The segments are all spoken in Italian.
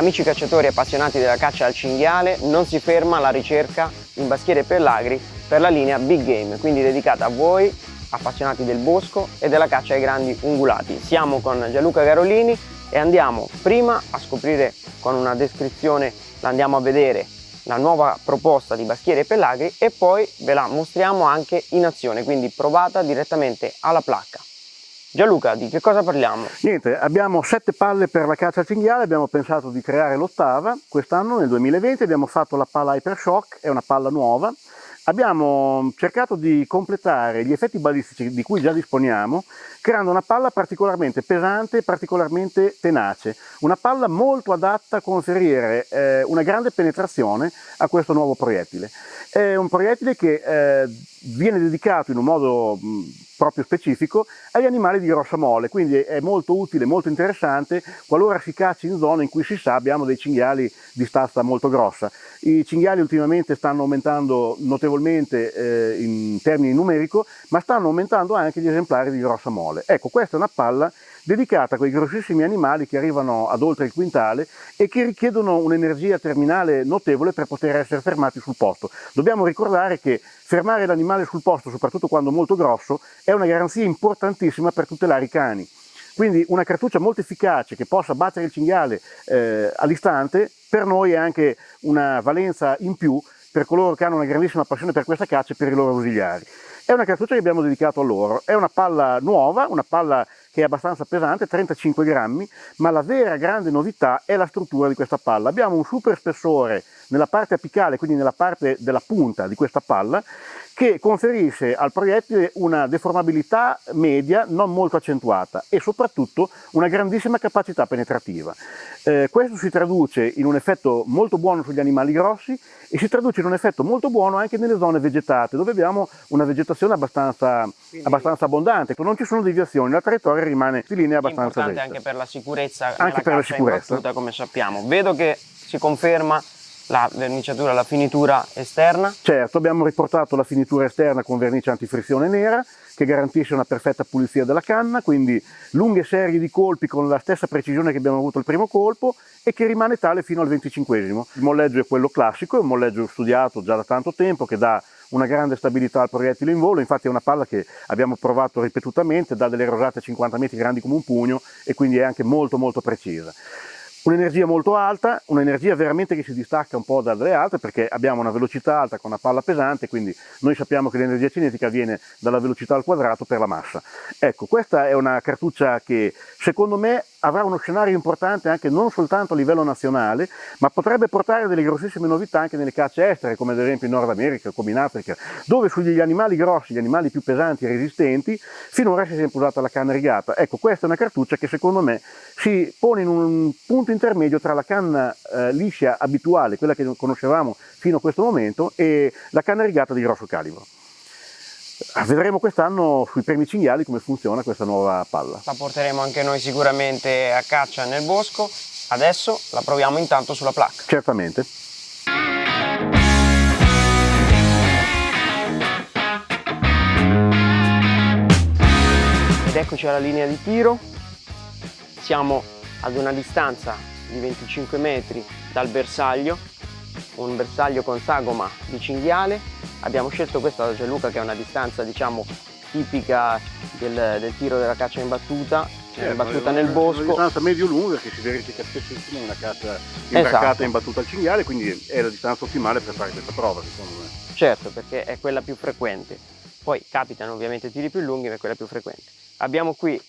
Amici cacciatori appassionati della caccia al cinghiale, non si ferma la ricerca in Baschieri Pellagri per la linea Big Game, quindi dedicata a voi appassionati del bosco e della caccia ai grandi ungulati. Siamo con Gianluca Garolini e andiamo prima a scoprire con una descrizione, la andiamo a vedere, la nuova proposta di Baschieri Pellagri e poi ve la mostriamo anche in azione, quindi provata direttamente alla placca. Gianluca, di che cosa parliamo? Niente, abbiamo 7 palle per la caccia al cinghiale, abbiamo pensato di creare l'8ª quest'anno nel 2020, abbiamo fatto la palla Hypershock, è una palla nuova. Abbiamo cercato di completare gli effetti balistici di cui già disponiamo, creando una palla particolarmente pesante e particolarmente tenace, una palla molto adatta a conferire una grande penetrazione a questo nuovo proiettile. È un proiettile che viene dedicato in un modo proprio specifico agli animali di grossa mole, quindi è molto utile, molto interessante qualora si cacci in zone in cui si sa abbiamo dei cinghiali di stazza molto grossa. I cinghiali ultimamente stanno aumentando notevolmente in termini numerico, ma stanno aumentando anche gli esemplari di grossa mole. Ecco, questa è una palla dedicata a quei grossissimi animali che arrivano ad oltre il quintale e che richiedono un'energia terminale notevole per poter essere fermati sul posto. Dobbiamo ricordare che fermare l'animale sul posto, soprattutto quando molto grosso, è una garanzia importantissima per tutelare i cani. Quindi una cartuccia molto efficace che possa battere il cinghiale all'istante, per noi è anche una valenza in più per coloro che hanno una grandissima passione per questa caccia e per i loro ausiliari. È una cartuccia che abbiamo dedicato a loro, è una palla nuova, una palla che è abbastanza pesante, 35 grammi, ma la vera grande novità è la struttura di questa palla. Abbiamo un super spessore nella parte apicale, quindi nella parte della punta di questa palla, che conferisce al proiettile una deformabilità media non molto accentuata e soprattutto una grandissima capacità penetrativa. Questo si traduce in un effetto molto buono sugli animali grossi e si traduce in un effetto molto buono anche nelle zone vegetate, dove abbiamo una vegetazione abbastanza abbondante, non ci sono deviazioni, la traiettoria rimane di linea abbastanza Importante retta. anche per la sicurezza Anche per la sicurezza. in battuta, come sappiamo. Vedo che si conferma la verniciatura, la finitura esterna. Certo, abbiamo riportato la finitura esterna con vernice antifrizione nera che garantisce una perfetta pulizia della canna, quindi lunghe serie di colpi con la stessa precisione che abbiamo avuto al primo colpo e che rimane tale fino al 25esimo. Il molleggio è quello classico, è un molleggio studiato già da tanto tempo che dà una grande stabilità al proiettile in volo, infatti è una palla che abbiamo provato ripetutamente, dà delle rosate a 50 metri grandi come un pugno e quindi è anche molto molto precisa. Un'energia molto alta, un'energia veramente che si distacca un po' dalle altre perché abbiamo una velocità alta con una palla pesante, quindi noi sappiamo che l'energia cinetica viene dalla velocità al quadrato per la massa. Ecco, questa è una cartuccia che secondo me avrà uno scenario importante anche non soltanto a livello nazionale, ma potrebbe portare delle grossissime novità anche nelle cacce estere, come ad esempio in Nord America, come in Africa, dove sugli animali grossi, gli animali più pesanti e resistenti, finora si è sempre usata la canna rigata. Ecco, questa è una cartuccia che secondo me si pone in un punto intermedio tra la canna liscia abituale, quella che conoscevamo fino a questo momento, e la canna rigata di grosso calibro. Vedremo quest'anno sui premi cinghiali come funziona questa nuova palla. La porteremo anche noi sicuramente a caccia nel bosco. Adesso la proviamo intanto sulla placca. Certamente. Ed eccoci alla linea di tiro. Siamo ad una distanza di 25 metri dal bersaglio, un bersaglio con sagoma di cinghiale. Abbiamo scelto questa da Gianluca che è una distanza diciamo tipica del tiro della caccia in battuta, nel bosco. Una distanza medio-lunga che si verifica spessissimo in una caccia imbarcata in battuta al cinghiale, quindi è la distanza ottimale per fare questa prova secondo me. Certo, perché è quella più frequente. Poi capitano ovviamente tiri più lunghi, ma è quella più frequente. Abbiamo qui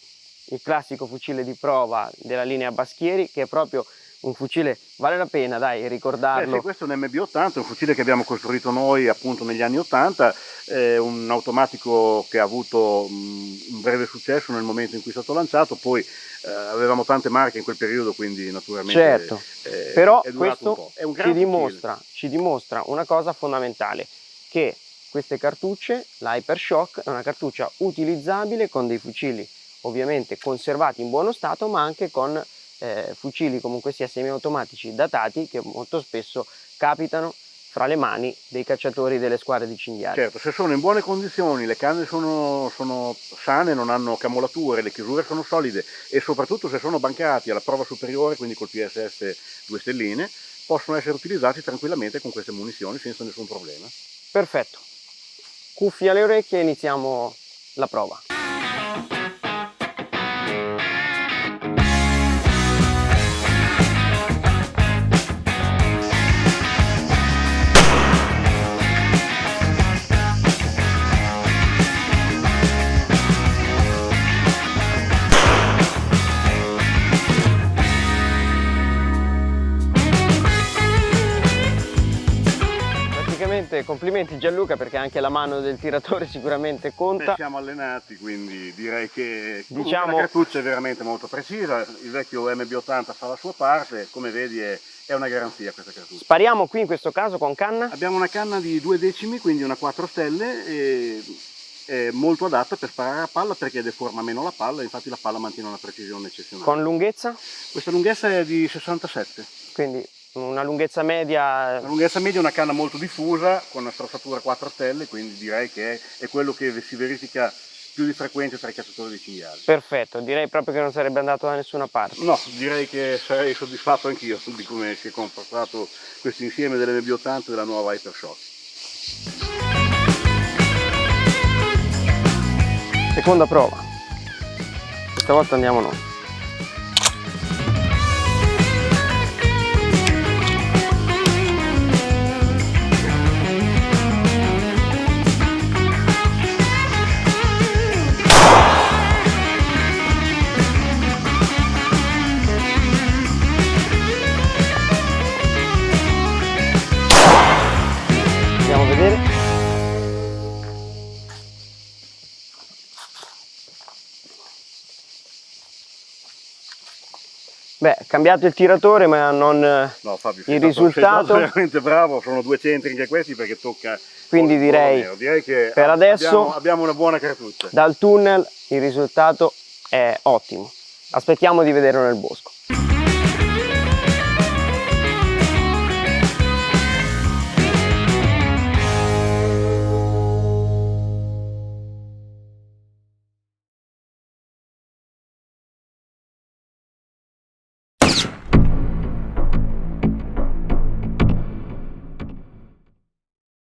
il classico fucile di prova della linea Baschieri, che è proprio un fucile, vale la pena dai ricordarlo. Sì, questo è un MB80, un fucile che abbiamo costruito noi appunto negli anni 80, un automatico che ha avuto un breve successo nel momento in cui è stato lanciato, poi avevamo tante marche in quel periodo, quindi naturalmente certo, però è questo è un ci dimostra una cosa fondamentale, che queste cartucce, la Hypershock, è una cartuccia utilizzabile con dei fucili ovviamente conservati in buono stato, ma anche con fucili comunque sia semiautomatici datati che molto spesso capitano fra le mani dei cacciatori delle squadre di cinghiali. Certo, se sono in buone condizioni, le canne sono sane, non hanno camolature, le chiusure sono solide e soprattutto se sono bancati alla prova superiore, quindi col PSS 2 stelline, possono essere utilizzati tranquillamente con queste munizioni senza nessun problema. Perfetto. Cuffie alle orecchie e iniziamo la prova. Complimenti Gianluca, perché anche la mano del tiratore sicuramente conta. Beh, siamo allenati, quindi direi che la cartuccia è veramente molto precisa, il vecchio MB80 fa la sua parte, come vedi è una garanzia questa cartuccia. Spariamo qui in questo caso con canna? Abbiamo una canna di 2 decimi, quindi una 4 stelle, e è molto adatta per sparare a palla perché deforma meno la palla, infatti la palla mantiene una precisione eccezionale. Con lunghezza? Questa lunghezza è di 67. Quindi una lunghezza media? La lunghezza media è una canna molto diffusa, con una strozzatura 4 stelle, quindi direi che è quello che si verifica più di frequente tra i cacciatori di cinghiali. Perfetto, direi proprio che non sarebbe andato da nessuna parte. No, direi che sarei soddisfatto anch'io di come si è comportato questo insieme dell'MB80 e della nuova Hypershock. Seconda prova. Questa volta andiamo noi. Andiamo a vedere. Beh, cambiato il tiratore, ma non no, Fabio, il risultato. Sei veramente bravo, sono 2 centri anche questi perché tocca. Quindi direi che per adesso abbiamo una buona cartuccia. Dal tunnel il risultato è ottimo. Aspettiamo di vederlo nel bosco.